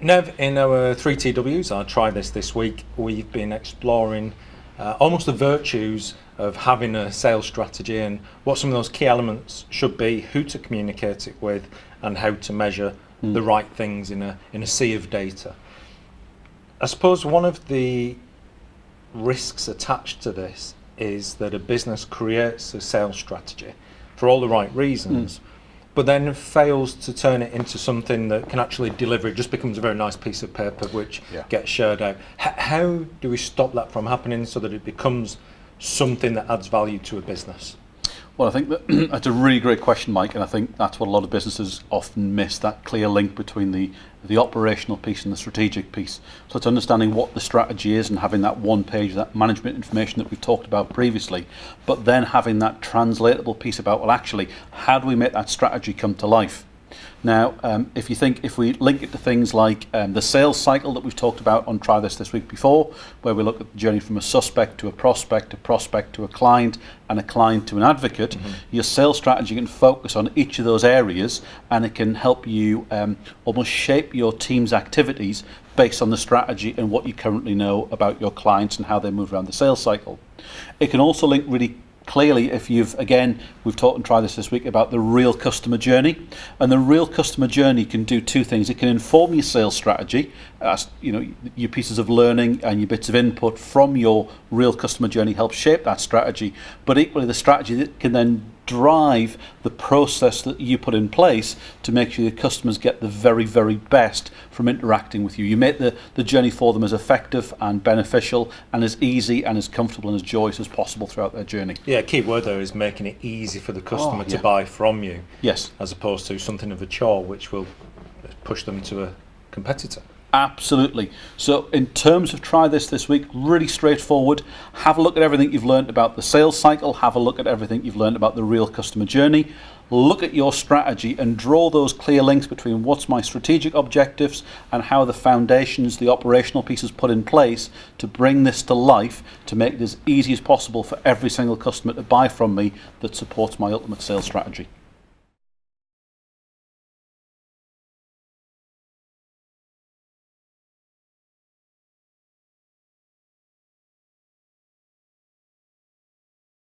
Nev, in our 3TWs, I tried this week, we've been exploring almost the virtues of having a sales strategy and what some of those key elements should be, who to communicate it with, and how to measure the right things in a sea of data. I suppose one of the risks attached to this is that a business creates a sales strategy for all the right reasons, but then fails to turn it into something that can actually deliver. It just becomes a very nice piece of paper which gets shared out. How do we stop that from happening so that it becomes something that adds value to a business? Well, I think that's a really great question, Mike, and I think that's what a lot of businesses often miss, that clear link between the operational piece and the strategic piece. So it's understanding what the strategy is and having that one page, that management information that we've talked about previously, but then having that translatable piece about, well, actually, how do we make that strategy come to life? Now, if we link it to things like the sales cycle that we've talked about on Try This week before, where we look at the journey from a suspect to a prospect to a client, and a client to an advocate, your sales strategy can focus on each of those areas, and it can help you almost shape your team's activities based on the strategy and what you currently know about your clients and how they move around the sales cycle. It can also link really clearly, if we've talked and tried this week about the real customer journey, and the real customer journey can do two things. It can inform your sales strategy, as your pieces of learning and your bits of input from your real customer journey help shape that strategy, but equally the strategy that can then drive the process that you put in place to make sure your customers get the very, very best from interacting with you. You make the journey for them as effective and beneficial and as easy and as comfortable and as joyous as possible throughout their journey. Yeah, key word there is making it easy for the customer to buy from you. Yes. As opposed to something of a chore which will push them to a competitor. Absolutely. So in terms of Try This week, really straightforward. Have a look at everything you've learned about the sales cycle. Have a look at everything you've learned about the real customer journey. Look at your strategy and draw those clear links between what's my strategic objectives and how the foundations, the operational pieces put in place to bring this to life, to make it as easy as possible for every single customer to buy from me that supports my ultimate sales strategy.